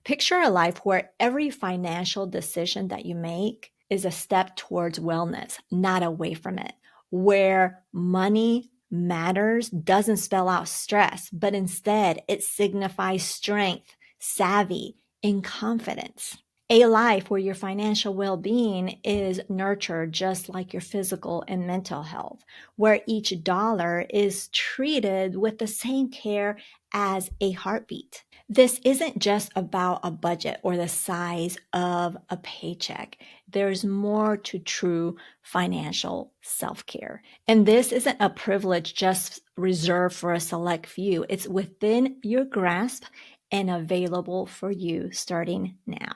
Picture a life where every financial decision that you make is a step towards wellness, not away from it. Where money matters doesn't spell out stress, but instead it signifies strength, savvy, and confidence. A life where your financial well-being is nurtured just like your physical and mental health, where each dollar is treated with the same care as a heartbeat. This isn't just about a budget or the size of a paycheck. There's more to true financial self-care. And this isn't a privilege just reserved for a select few. It's within your grasp and available for you starting now.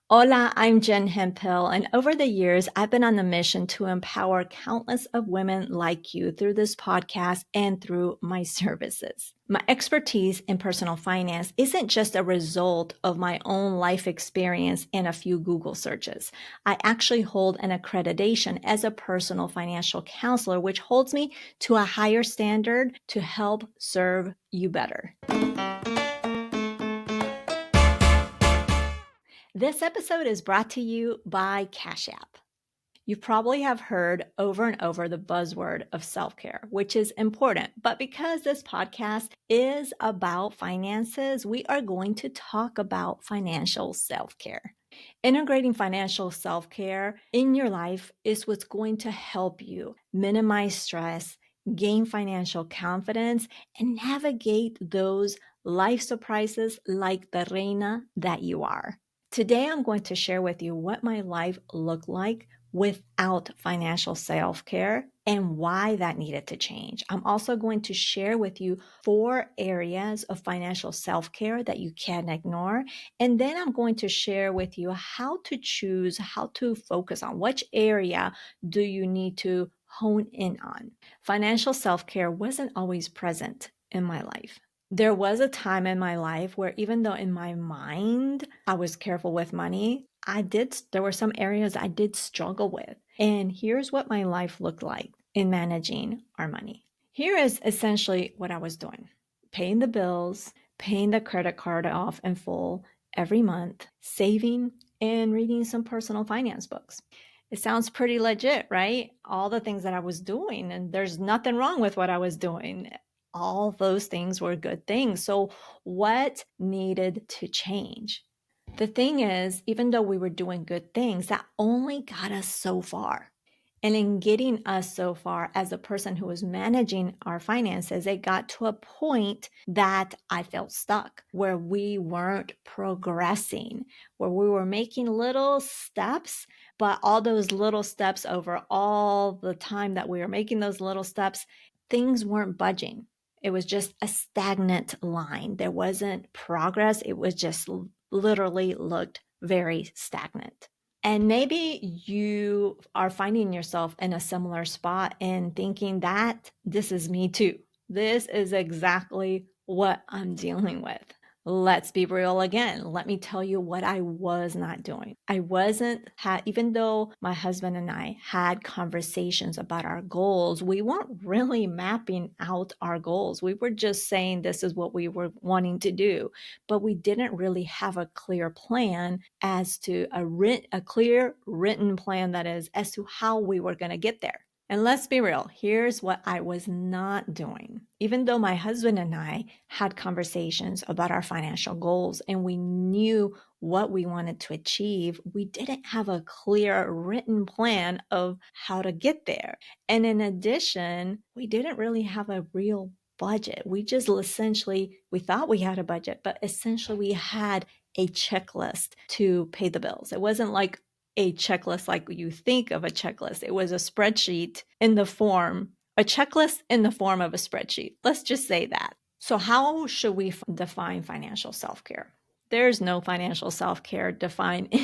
Hola, I'm Jen Hemphill, and over the years, I've been on the mission to empower countless of women like you through this podcast and through my services. My expertise in personal finance isn't just a result of my own life experience and a few Google searches. I actually hold an accreditation as a personal financial counselor, which holds me to a higher standard to help serve you better. This episode is brought to you by Cash App. You probably have heard over and over the buzzword of self-care, which is important. But because this podcast is about finances, we are going to talk about financial self-care. Integrating financial self-care in your life is what's going to help you minimize stress, gain financial confidence, and navigate those life surprises like the reina that you are. Today, I'm going to share with you what my life looked like without financial self-care and why that needed to change. I'm also going to share with you 4 areas of financial self-care that you can't ignore. And then I'm going to share with you how to choose, how to focus on which area do you need to hone in on. Financial self-care wasn't always present in my life. There was a time in my life where even though in my mind I was careful with money, there were some areas I did struggle with. And here's what my life looked like in managing our money. Here is essentially what I was doing: paying the bills, paying the credit card off in full every month, saving, and reading some personal finance books. It sounds pretty legit, right? All the things that I was doing, and there's nothing wrong with what I was doing. All those things were good things. So what needed to change? The thing is, even though we were doing good things, that only got us so far. And in getting us so far as a person who was managing our finances, it got to a point that I felt stuck, where we weren't progressing, where we were making little steps, but all those little steps over all the time that we were making those little steps, things weren't budging. It was just a stagnant line. There wasn't progress. It was just literally looked very stagnant. And maybe you are finding yourself in a similar spot and thinking that this is me too. This is exactly what I'm dealing with. Let's be real again. Let me tell you what I was not doing. Even though my husband and I had conversations about our goals, we weren't really mapping out our goals. We were just saying this is what we were wanting to do, but we didn't really have a clear plan as to a clear written plan, that is, as to how we were going to get there. And let's be real, here's what I was not doing. Even though my husband and I had conversations about our financial goals and we knew what we wanted to achieve, we didn't have a clear written plan of how to get there. And in addition, we didn't really have a real budget. We thought we had a budget, but essentially we had a checklist to pay the bills. It wasn't like a checklist like you think of a checklist. It was a checklist in the form of a spreadsheet. Let's just say that. So how should we define financial self-care? There's no financial self-care defined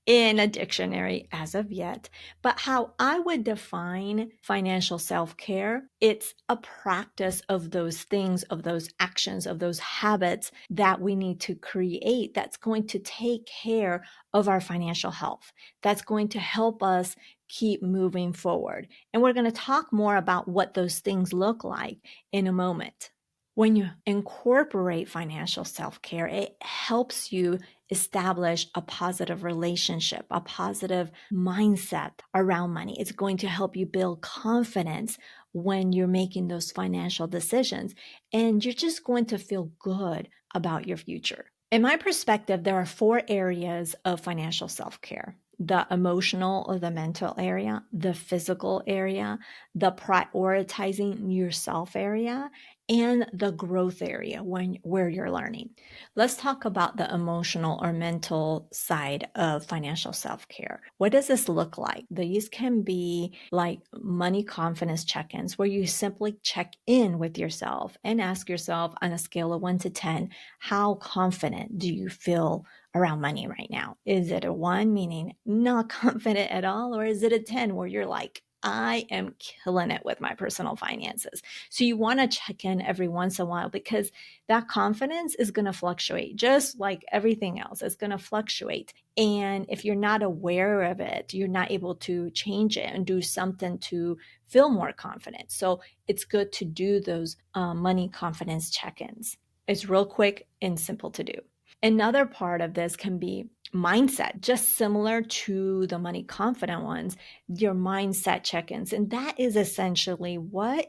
in a dictionary as of yet, but how I would define financial self-care, it's a practice of those things, of those actions, of those habits that we need to create that's going to take care of our financial health, that's going to help us keep moving forward. And we're going to talk more about what those things look like in a moment. When you incorporate financial self-care, it helps you establish a positive relationship, a positive mindset around money. It's going to help you build confidence when you're making those financial decisions, and you're just going to feel good about your future. In my perspective, there are 4 areas of financial self-care: the emotional or the mental area, the physical area, the prioritizing yourself area, and the growth area where you're learning. Let's talk about the emotional or mental side of financial self-care. What does this look like? These can be like money confidence check-ins, where you simply check in with yourself and ask yourself, on a scale of 1 to 10, how confident do you feel around money right now? Is it a 1, meaning not confident at all? Or is it a 10, where you're like, I am killing it with my personal finances? So you want to check in every once in a while, because that confidence is going to fluctuate, just like everything else. It's going to fluctuate. And if you're not aware of it, you're not able to change it and do something to feel more confident. So it's good to do those money confidence check-ins. It's real quick and simple to do. Another part of this can be mindset, just similar to the money confident ones, your mindset check-ins. And that is essentially what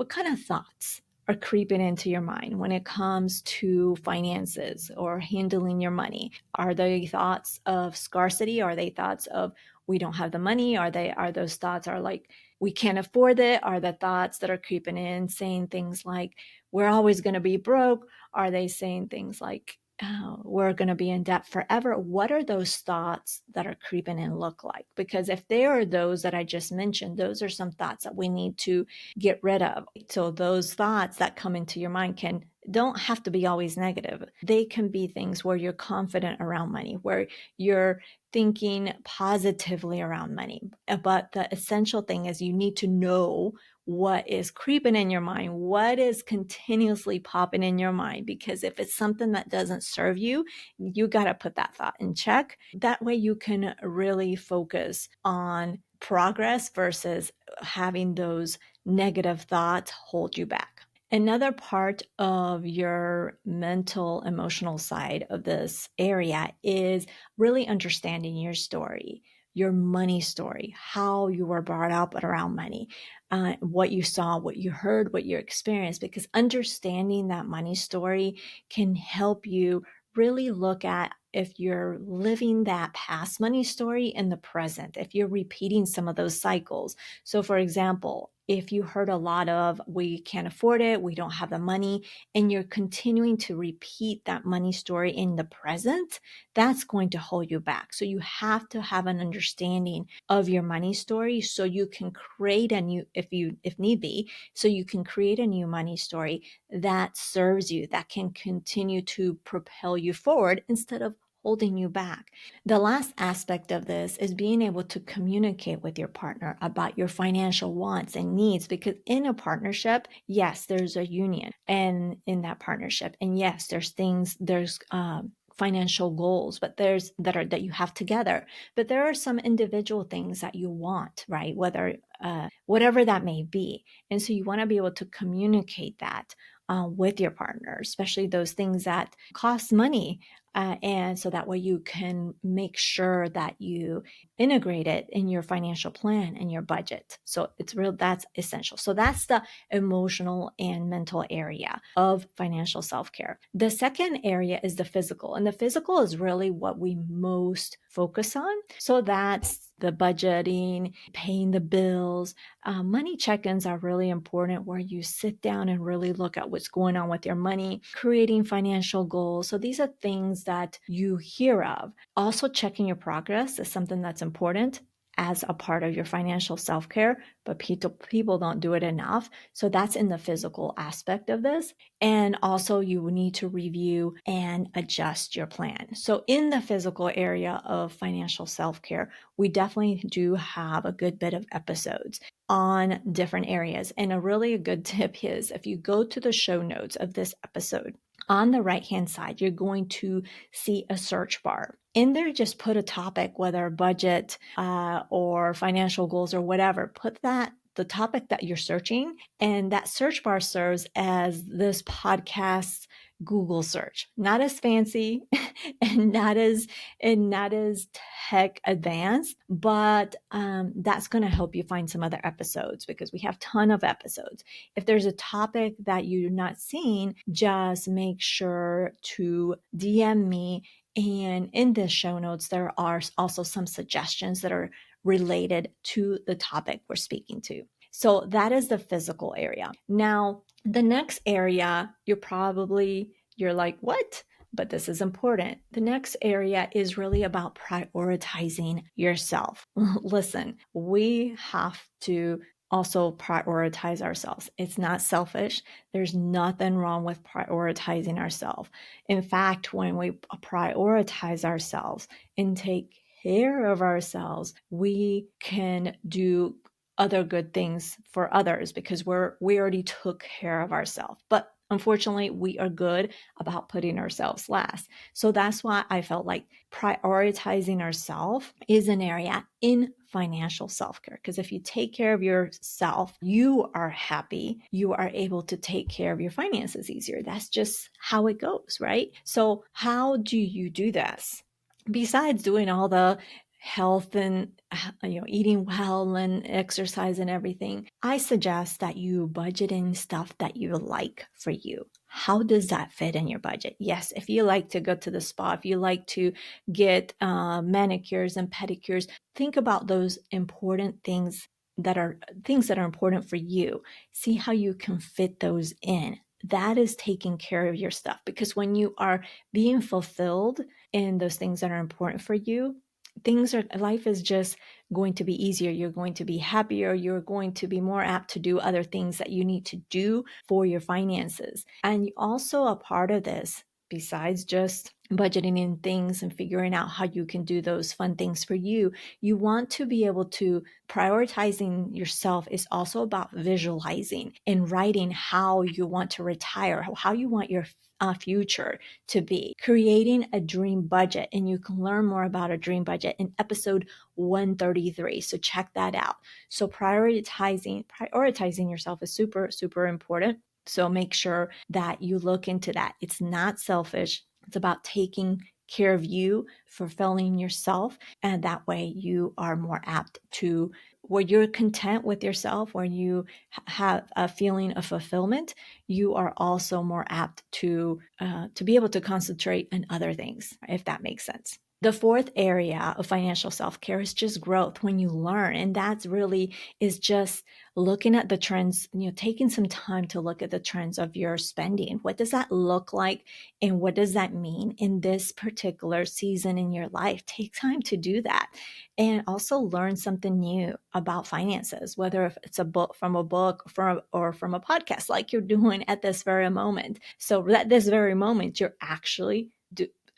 kind of thoughts are creeping into your mind when it comes to finances or handling your money. Are they thoughts of scarcity? Are they thoughts of we don't have the money? Are those thoughts are like we can't afford it? Are the thoughts that are creeping in saying things like we're always going to be broke? Are they saying things like we're going to be in debt forever? What are those thoughts that are creeping in look like? Because if they are those that I just mentioned, those are some thoughts that we need to get rid of. So those thoughts that come into your mind don't have to be always negative. They can be things where you're confident around money, where you're thinking positively around money. But the essential thing is you need to know what is creeping in your mind, what is continuously popping in your mind. Because if it's something that doesn't serve you, you got to put that thought in check. That way you can really focus on progress versus having those negative thoughts hold you back. Another part of your mental, emotional side of this area is really understanding your story, your money story, how you were brought up around money, what you saw, what you heard, what you experienced, because understanding that money story can help you really look at if you're living that past money story in the present, if you're repeating some of those cycles. So for example, if you heard a lot of, we can't afford it, we don't have the money, and you're continuing to repeat that money story in the present, that's going to hold you back. So you have to have an understanding of your money story so you can create a new, if need be, so you can create a new money story that serves you, that can continue to propel you forward instead of holding you back. The last aspect of this is being able to communicate with your partner about your financial wants and needs, because in a partnership, yes, there's a union and in that partnership. And yes, there's financial goals, but that you have together. But there are some individual things that you want, right? Whatever that may be. And so you want to be able to communicate that with your partner, especially those things that cost money. And so that way you can make sure that you integrate it in your financial plan and your budget. So that's essential. So that's the emotional and mental area of financial self-care. The second area is the physical, and the physical is really what we most focus on. So that's the budgeting, paying the bills. Money check-ins are really important, where you sit down and really look at what's going on with your money, creating financial goals. So these are things that you hear of. Also, checking your progress is something that's important as a part of your financial self-care, but people don't do it enough. So that's in the physical aspect of this. And also you need to review and adjust your plan. So in the physical area of financial self-care, we definitely do have a good bit of episodes on different areas. And a really good tip is if you go to the show notes of this episode, on the right-hand side, you're going to see a search bar. In there, just put a topic, whether budget or financial goals or whatever. Put that the topic that you're searching, and that search bar serves as this podcast's Google search. Not as fancy and not as tech advanced, but that's going to help you find some other episodes because we have a ton of episodes. If there's a topic that you're not seeing, just make sure to DM me. And in the show notes, there are also some suggestions that are related to the topic we're speaking to. So that is the physical area. Now, the next area, you're like, what? But this is important. The next area is really about prioritizing yourself. Listen, we have to also prioritize ourselves. It's not selfish. There's nothing wrong with prioritizing ourselves. In fact, when we prioritize ourselves and take care of ourselves, we can do other good things for others because we already took care of ourselves. But unfortunately, we are good about putting ourselves last. So that's why I felt like prioritizing ourselves is an area in financial self-care. Because if you take care of yourself, you are happy, you are able to take care of your finances easier. That's just how it goes, right? So how do you do this? Besides doing all the health and eating well and exercise and everything, I suggest that you budget in stuff that you like for you. How does that fit in your budget? Yes, if you like to go to the spa, if you like to get manicures and pedicures, think about those important things that are important for you. See how you can fit those in. That is taking care of your stuff, because when you are being fulfilled in those things that are important for you, life is just going to be easier. You're going to be happier. You're going to be more apt to do other things that you need to do for your finances. And also a part of this, besides just budgeting in things and figuring out how you can do those fun things for you, you want to be able to prioritizing yourself is also about visualizing and writing how you want to retire, how you want your future to be, creating a dream budget. And you can learn more about a dream budget in episode 133. So check that out. So prioritizing yourself is super, super important. So make sure that you look into that. It's not selfish. It's about taking care of you, fulfilling yourself. And that way you are more apt to, where you're content with yourself, where you have a feeling of fulfillment, you are also more apt to be able to concentrate on other things, if that makes sense. The fourth area of financial self-care is just growth when you learn. And that's really is just looking at the trends, taking some time to look at the trends of your spending. What does that look like? And what does that mean in this particular season in your life? Take time to do that. And also learn something new about finances, whether if it's a book or from a podcast like you're doing at this very moment. So at this very moment, you're actually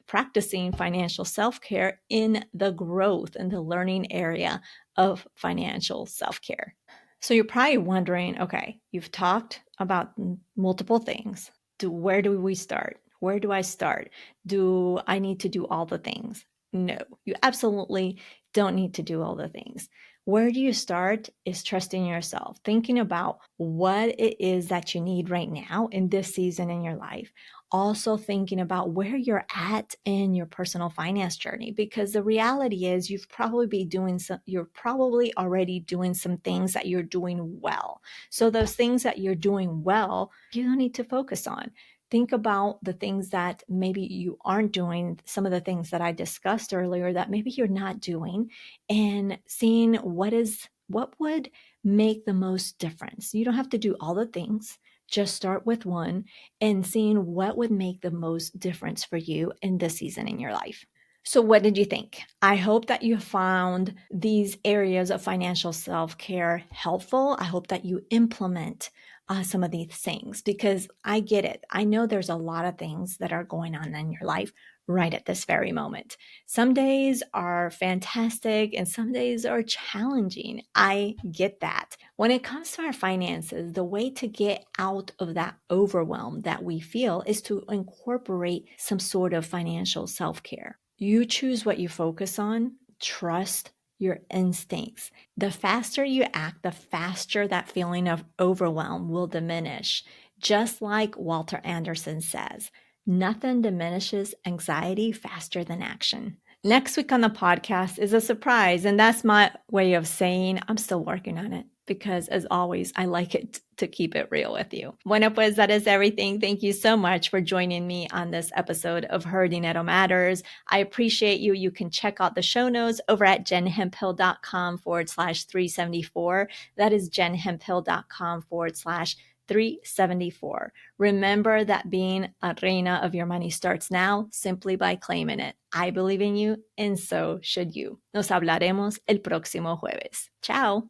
practicing financial self-care in the growth and the learning area of financial self-care. So you're probably wondering, okay, you've talked about multiple things. Where do we start? Where do I start? Do I need to do all the things? No, you absolutely don't need to do all the things. Where do you start is trusting yourself, thinking about what it is that you need right now in this season in your life. Also thinking about where you're at in your personal finance journey, because the reality is you're probably already doing some things that you're doing well. So those things that you're doing well, you don't need to focus on. Think about the things that maybe you aren't doing, some of the things that I discussed earlier that maybe you're not doing, and seeing what would make the most difference. You don't have to do all the things. Just start with one and seeing what would make the most difference for you in this season in your life. So what did you think? I hope that you found these areas of financial self-care helpful. I hope that you implement some of these things, because I get it. I know there's a lot of things that are going on in your life right at this very moment. Some days are fantastic and some days are challenging. I get that. When it comes to our finances, the way to get out of that overwhelm that we feel is to incorporate some sort of financial self-care. You choose what you focus on. Trust your instincts. The faster you act, the faster that feeling of overwhelm will diminish. Just like Walter Anderson says, nothing diminishes anxiety faster than action. Next week on the podcast is a surprise, and that's my way of saying I'm still working on it because, as always, I like it to keep it real with you. Bueno, pues that is everything. Thank you so much for joining me on this episode of Her Dinero Matters. I appreciate you. You can check out the show notes over at jenhemphill.com/374. That is jenhemphill.com/374. Remember that being a reina of your money starts now simply by claiming it. I believe in you, and so should you. Nos hablaremos el próximo jueves. Chao.